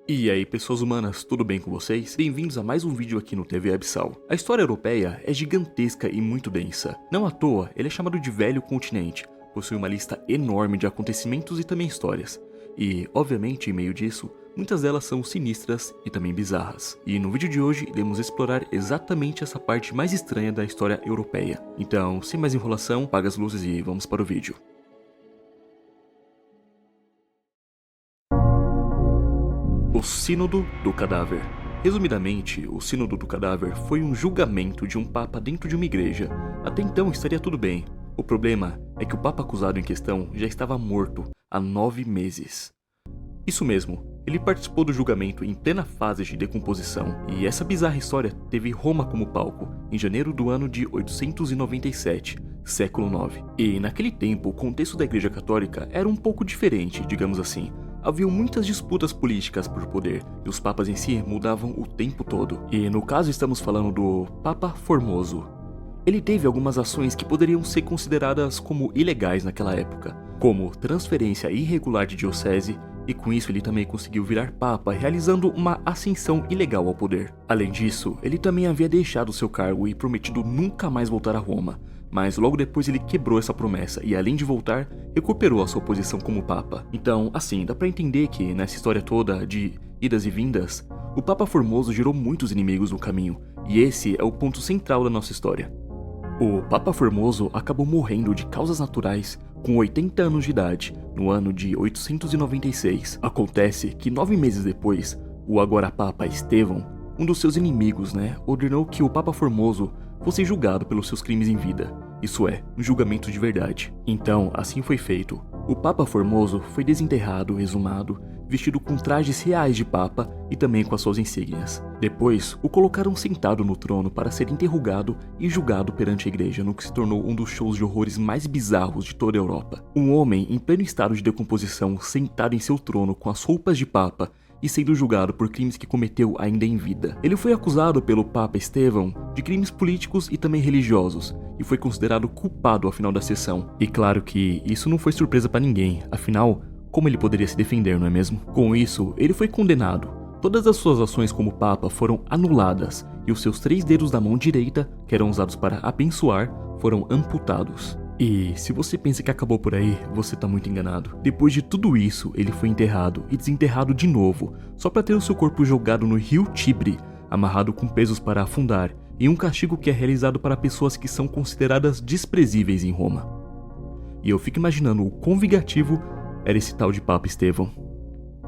E aí pessoas humanas, tudo bem com vocês? Bem-vindos a mais um vídeo aqui no TV Abissal. A história europeia é gigantesca e muito densa. Não à toa, ele é chamado de Velho Continente, possui uma lista enorme de acontecimentos e também histórias. E, obviamente, em meio disso, muitas delas são sinistras e também bizarras. E no vídeo de hoje iremos explorar exatamente essa parte mais estranha da história europeia. Então, sem mais enrolação, apaga as luzes e vamos para o vídeo. O Sínodo do Cadáver. Resumidamente, o Sínodo do Cadáver foi um julgamento de um papa dentro de uma igreja. Até então estaria tudo bem. O problema é que o papa acusado em questão já estava morto há 9 meses. Isso mesmo, ele participou do julgamento em plena fase de decomposição, e essa bizarra história teve Roma como palco, em janeiro do ano de 897, século IX. E naquele tempo, o contexto da Igreja Católica era um pouco diferente, digamos assim. Havia muitas disputas políticas por poder, e os papas em si mudavam o tempo todo. E no caso estamos falando do Papa Formoso. Ele teve algumas ações que poderiam ser consideradas como ilegais naquela época, como transferência irregular de diocese, e com isso ele também conseguiu virar papa, realizando uma ascensão ilegal ao poder. Além disso, ele também havia deixado seu cargo e prometido nunca mais voltar a Roma. Mas logo depois ele quebrou essa promessa e, além de voltar, recuperou a sua posição como papa. Então, assim, dá pra entender que nessa história toda de idas e vindas, o Papa Formoso gerou muitos inimigos no caminho, e esse é o ponto central da nossa história. O Papa Formoso acabou morrendo de causas naturais com 80 anos de idade, no ano de 896. Acontece que 9 meses depois, o agora Papa Estevão, um dos seus inimigos, ordenou que o Papa Formoso fosse julgado pelos seus crimes em vida, isso é, um julgamento de verdade. Então, assim foi feito. O Papa Formoso foi desenterrado, exumado, vestido com trajes reais de papa e também com as suas insígnias. Depois, o colocaram sentado no trono para ser interrogado e julgado perante a igreja, no que se tornou um dos shows de horrores mais bizarros de toda a Europa. Um homem em pleno estado de decomposição, sentado em seu trono com as roupas de papa, e sendo julgado por crimes que cometeu ainda em vida. Ele foi acusado pelo Papa Estevão de crimes políticos e também religiosos, e foi considerado culpado ao final da sessão. E claro que isso não foi surpresa para ninguém, afinal, como ele poderia se defender, não é mesmo? Com isso, ele foi condenado. Todas as suas ações como Papa foram anuladas, e os seus 3 dedos da mão direita, que eram usados para abençoar, foram amputados. E se você pensa que acabou por aí, você tá muito enganado. Depois de tudo isso, ele foi enterrado e desenterrado de novo, só para ter o seu corpo jogado no rio Tibre, amarrado com pesos para afundar, em um castigo que é realizado para pessoas que são consideradas desprezíveis em Roma. E eu fico imaginando o quão vingativo era esse tal de Papa Estevão.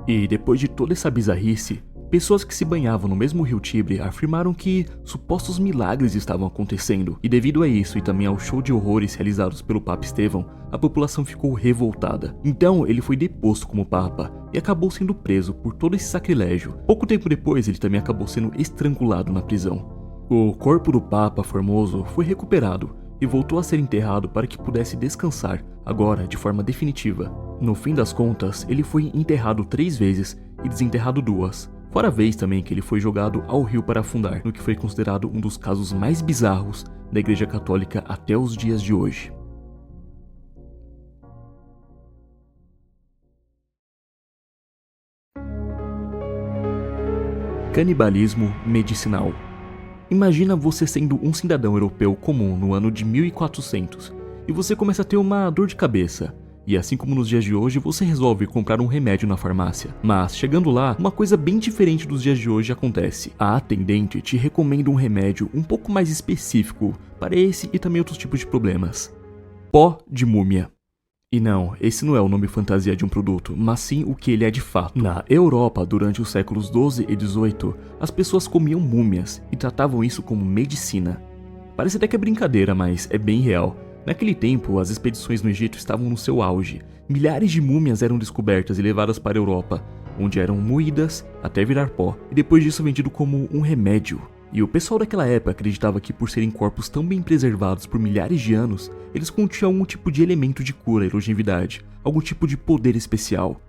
E depois de toda essa bizarrice, pessoas que se banhavam no mesmo rio Tibre afirmaram que supostos milagres estavam acontecendo, e devido a isso e também ao show de horrores realizados pelo Papa Estevão, a população ficou revoltada. Então ele foi deposto como Papa e acabou sendo preso por todo esse sacrilégio. Pouco tempo depois ele também acabou sendo estrangulado na prisão. O corpo do Papa Formoso foi recuperado e voltou a ser enterrado para que pudesse descansar, agora de forma definitiva. No fim das contas, ele foi enterrado 3 vezes e desenterrado 2. Fora a vez também que ele foi jogado ao rio para afundar, no que foi considerado um dos casos mais bizarros da Igreja Católica até os dias de hoje. Canibalismo medicinal. Imagina você sendo um cidadão europeu comum no ano de 1400 e você começa a ter uma dor de cabeça. E assim como nos dias de hoje, você resolve comprar um remédio na farmácia. Mas, chegando lá, uma coisa bem diferente dos dias de hoje acontece. A atendente te recomenda um remédio um pouco mais específico para esse e também outros tipos de problemas. Pó de múmia. E não, esse não é o nome fantasia de um produto, mas sim o que ele é de fato. Na Europa, durante os séculos XII e XVIII, as pessoas comiam múmias e tratavam isso como medicina. Parece até que é brincadeira, mas é bem real. Naquele tempo, as expedições no Egito estavam no seu auge. Milhares de múmias eram descobertas e levadas para a Europa, onde eram moídas até virar pó, e depois disso vendido como um remédio. E o pessoal daquela época acreditava que, por serem corpos tão bem preservados por milhares de anos, eles continham algum tipo de elemento de cura e longevidade, algum tipo de poder especial.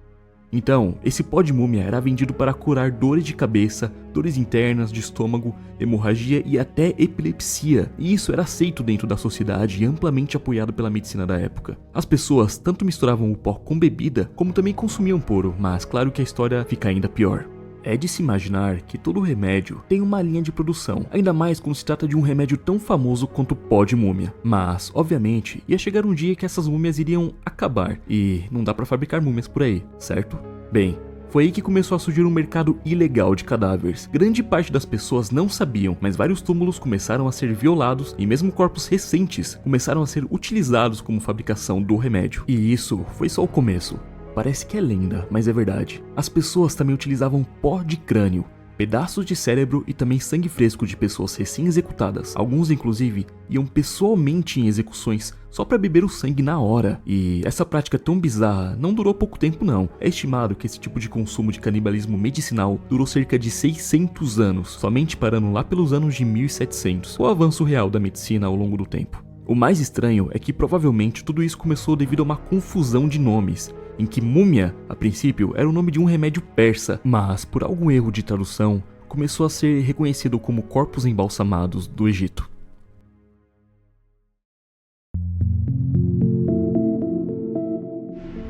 Então, esse pó de múmia era vendido para curar dores de cabeça, dores internas, de estômago, hemorragia e até epilepsia, e isso era aceito dentro da sociedade e amplamente apoiado pela medicina da época. As pessoas tanto misturavam o pó com bebida, como também consumiam puro, mas claro que a história fica ainda pior. É de se imaginar que todo remédio tem uma linha de produção, ainda mais quando se trata de um remédio tão famoso quanto o pó de múmia. Mas, obviamente, ia chegar um dia que essas múmias iriam acabar, e não dá pra fabricar múmias por aí, certo? Bem, foi aí que começou a surgir um mercado ilegal de cadáveres. Grande parte das pessoas não sabiam, mas vários túmulos começaram a ser violados e mesmo corpos recentes começaram a ser utilizados como fabricação do remédio. E isso foi só o começo. Parece que é lenda, mas é verdade. As pessoas também utilizavam pó de crânio, pedaços de cérebro e também sangue fresco de pessoas recém-executadas. Alguns, inclusive, iam pessoalmente em execuções só para beber o sangue na hora. E essa prática tão bizarra não durou pouco tempo não. É estimado que esse tipo de consumo de canibalismo medicinal durou cerca de 600 anos, somente parando lá pelos anos de 1700, o avanço real da medicina ao longo do tempo. O mais estranho é que provavelmente tudo isso começou devido a uma confusão de nomes, em que múmia, a princípio, era o nome de um remédio persa, mas por algum erro de tradução, começou a ser reconhecido como corpos embalsamados do Egito.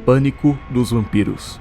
Pânico dos vampiros.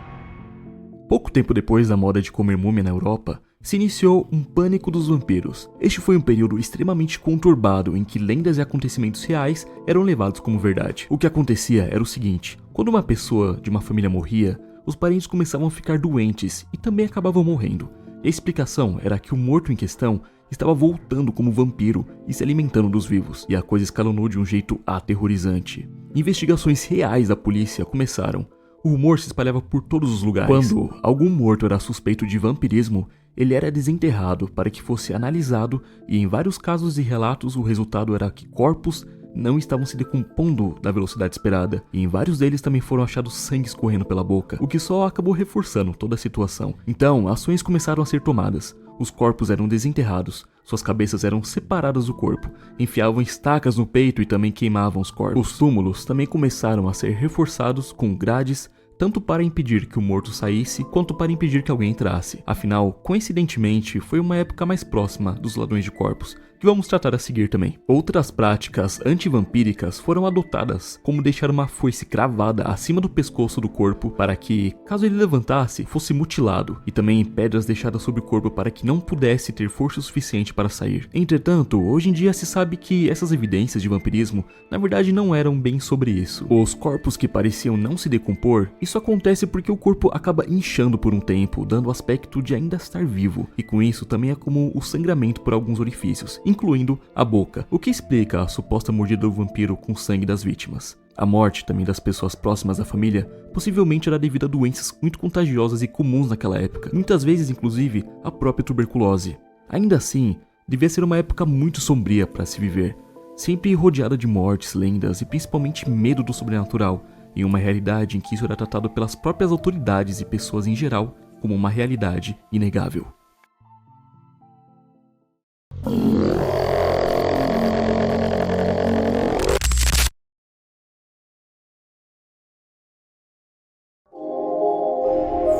Pouco tempo depois da moda de comer múmia na Europa, se iniciou um pânico dos vampiros. Este foi um período extremamente conturbado em que lendas e acontecimentos reais eram levados como verdade. O que acontecia era o seguinte: quando uma pessoa de uma família morria, os parentes começavam a ficar doentes e também acabavam morrendo. E a explicação era que o morto em questão estava voltando como vampiro e se alimentando dos vivos, e a coisa escalonou de um jeito aterrorizante. Investigações reais da polícia começaram. O rumor se espalhava por todos os lugares. Quando algum morto era suspeito de vampirismo, ele era desenterrado para que fosse analisado, e em vários casos e relatos o resultado era que corpos não estavam se decompondo da velocidade esperada, e em vários deles também foram achados sangue escorrendo pela boca, o que só acabou reforçando toda a situação. Então, ações começaram a ser tomadas. Os corpos eram desenterrados, suas cabeças eram separadas do corpo, enfiavam estacas no peito e também queimavam os corpos. Os túmulos também começaram a ser reforçados com grades, tanto para impedir que o morto saísse, quanto para impedir que alguém entrasse. Afinal, coincidentemente, foi uma época mais próxima dos ladrões de corpos, que vamos tratar a seguir também. Outras práticas antivampíricas foram adotadas, como deixar uma foice cravada acima do pescoço do corpo para que, caso ele levantasse, fosse mutilado, e também pedras deixadas sobre o corpo para que não pudesse ter força suficiente para sair. Entretanto, hoje em dia se sabe que essas evidências de vampirismo, na verdade, não eram bem sobre isso. Os corpos que pareciam não se decompor, isso acontece porque o corpo acaba inchando por um tempo, dando o aspecto de ainda estar vivo, e com isso também é comum o sangramento por alguns orifícios, incluindo a boca, o que explica a suposta mordida do vampiro com sangue das vítimas. A morte também das pessoas próximas da família possivelmente era devido a doenças muito contagiosas e comuns naquela época, muitas vezes inclusive a própria tuberculose. Ainda assim, devia ser uma época muito sombria para se viver, sempre rodeada de mortes, lendas e principalmente medo do sobrenatural, em uma realidade em que isso era tratado pelas próprias autoridades e pessoas em geral como uma realidade inegável.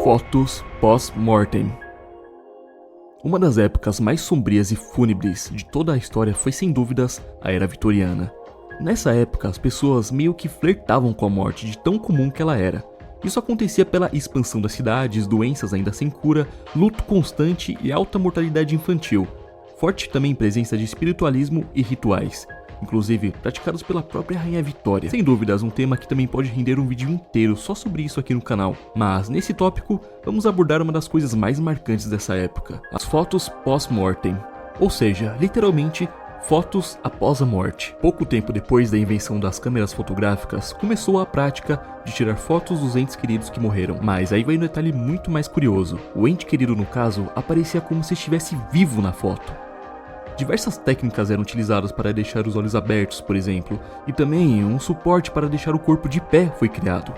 Fotos pós-mortem. Uma das épocas mais sombrias e fúnebres de toda a história foi sem dúvidas a Era Vitoriana. Nessa época, as pessoas meio que flertavam com a morte de tão comum que ela era. Isso acontecia pela expansão das cidades, doenças ainda sem cura, luto constante e alta mortalidade infantil. Forte também presença de espiritualismo e rituais, inclusive praticados pela própria Rainha Vitória. Sem dúvidas, um tema que também pode render um vídeo inteiro só sobre isso aqui no canal. Mas nesse tópico, vamos abordar uma das coisas mais marcantes dessa época: as fotos pós-mortem. Ou seja, literalmente, fotos após a morte. Pouco tempo depois da invenção das câmeras fotográficas, começou a prática de tirar fotos dos entes queridos que morreram. Mas aí vai um detalhe muito mais curioso: o ente querido, no caso, aparecia como se estivesse vivo na foto. Diversas técnicas eram utilizadas para deixar os olhos abertos, por exemplo, e também um suporte para deixar o corpo de pé foi criado.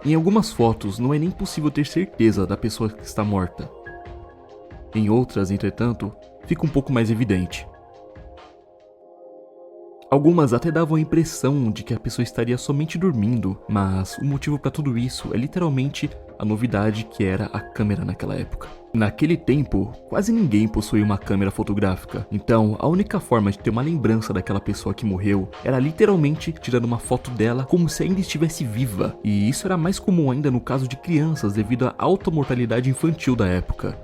Em algumas fotos não é nem possível ter certeza da pessoa que está morta. Em outras, entretanto, fica um pouco mais evidente. Algumas até davam a impressão de que a pessoa estaria somente dormindo, mas o motivo para tudo isso é literalmente a novidade que era a câmera naquela época. Naquele tempo, quase ninguém possuía uma câmera fotográfica, então a única forma de ter uma lembrança daquela pessoa que morreu era literalmente tirando uma foto dela como se ainda estivesse viva, e isso era mais comum ainda no caso de crianças devido à alta mortalidade infantil da época.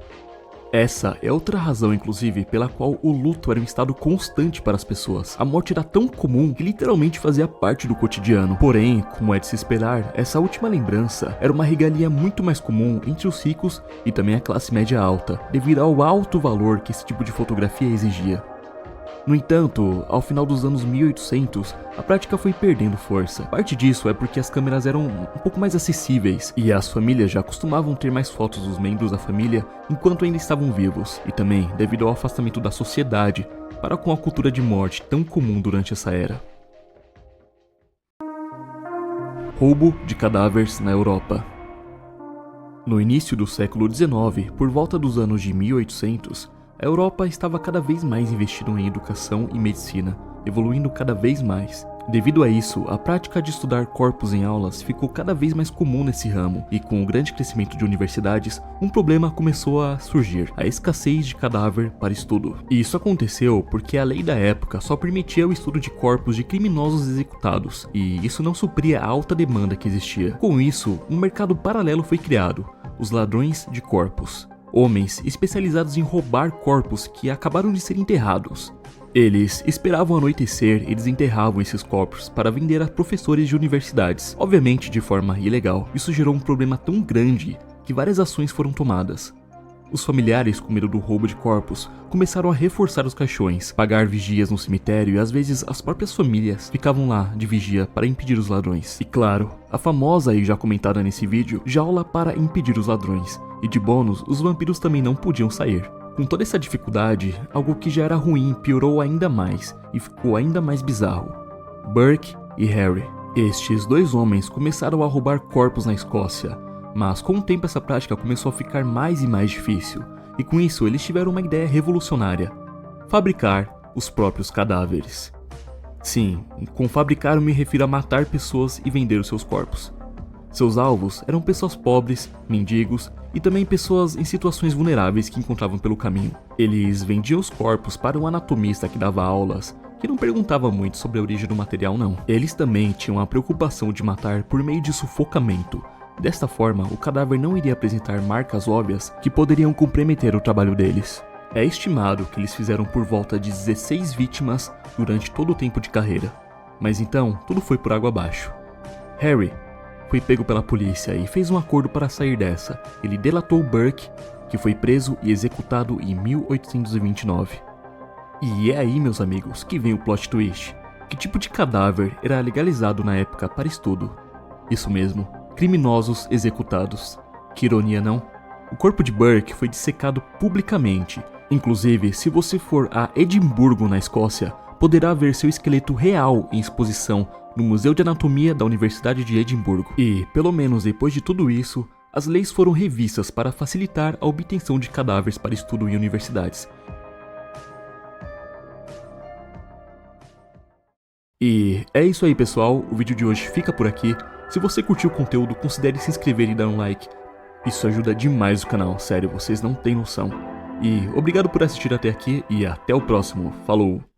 Essa é outra razão, inclusive, pela qual o luto era um estado constante para as pessoas. A morte era tão comum que literalmente fazia parte do cotidiano. Porém, como é de se esperar, essa última lembrança era uma regalia muito mais comum entre os ricos e também a classe média alta, devido ao alto valor que esse tipo de fotografia exigia. No entanto, ao final dos anos 1800, a prática foi perdendo força. Parte disso é porque as câmeras eram um pouco mais acessíveis e as famílias já costumavam ter mais fotos dos membros da família enquanto ainda estavam vivos, e também devido ao afastamento da sociedade para com a cultura de morte tão comum durante essa era. Roubo de cadáveres na Europa. No início do século XIX, por volta dos anos de 1800, a Europa estava cada vez mais investindo em educação e medicina, evoluindo cada vez mais. Devido a isso, a prática de estudar corpos em aulas ficou cada vez mais comum nesse ramo, e com o grande crescimento de universidades, um problema começou a surgir: a escassez de cadáver para estudo. E isso aconteceu porque a lei da época só permitia o estudo de corpos de criminosos executados, e isso não supria a alta demanda que existia. Com isso, um mercado paralelo foi criado: os ladrões de corpos. Homens especializados em roubar corpos que acabaram de ser enterrados. Eles esperavam anoitecer e desenterravam esses corpos para vender a professores de universidades, obviamente de forma ilegal. Isso gerou um problema tão grande que várias ações foram tomadas. Os familiares, com medo do roubo de corpos, começaram a reforçar os caixões, pagar vigias no cemitério, e às vezes as próprias famílias ficavam lá de vigia para impedir os ladrões. E claro, a famosa e já comentada nesse vídeo, jaula para impedir os ladrões. E de bônus, os vampiros também não podiam sair. Com toda essa dificuldade, algo que já era ruim piorou ainda mais e ficou ainda mais bizarro. Burke e Harry. Estes dois homens começaram a roubar corpos na Escócia, mas com o tempo essa prática começou a ficar mais e mais difícil, e com isso eles tiveram uma ideia revolucionária: fabricar os próprios cadáveres. Sim, com fabricar eu me refiro a matar pessoas e vender os seus corpos. Seus alvos eram pessoas pobres, mendigos e também pessoas em situações vulneráveis que encontravam pelo caminho. Eles vendiam os corpos para um anatomista que dava aulas, que não perguntava muito sobre a origem do material não. Eles também tinham a preocupação de matar por meio de sufocamento. Desta forma, o cadáver não iria apresentar marcas óbvias que poderiam comprometer o trabalho deles. É estimado que eles fizeram por volta de 16 vítimas durante todo o tempo de carreira. Mas então, tudo foi por água abaixo. Harry foi pego pela polícia e fez um acordo para sair dessa. Ele delatou Burke, que foi preso e executado em 1829. E é aí, meus amigos, que vem o plot twist. Que tipo de cadáver era legalizado na época para estudo? Isso mesmo, criminosos executados. Que ironia, não? O corpo de Burke foi dissecado publicamente. Inclusive, se você for a Edimburgo, na Escócia, poderá ver seu esqueleto real em exposição no Museu de Anatomia da Universidade de Edimburgo. E, pelo menos depois de tudo isso, as leis foram revistas para facilitar a obtenção de cadáveres para estudo em universidades. E é isso aí, pessoal, o vídeo de hoje fica por aqui. Se você curtiu o conteúdo, considere se inscrever e dar um like. Isso ajuda demais o canal, sério, vocês não têm noção. E obrigado por assistir até aqui e até o próximo. Falou!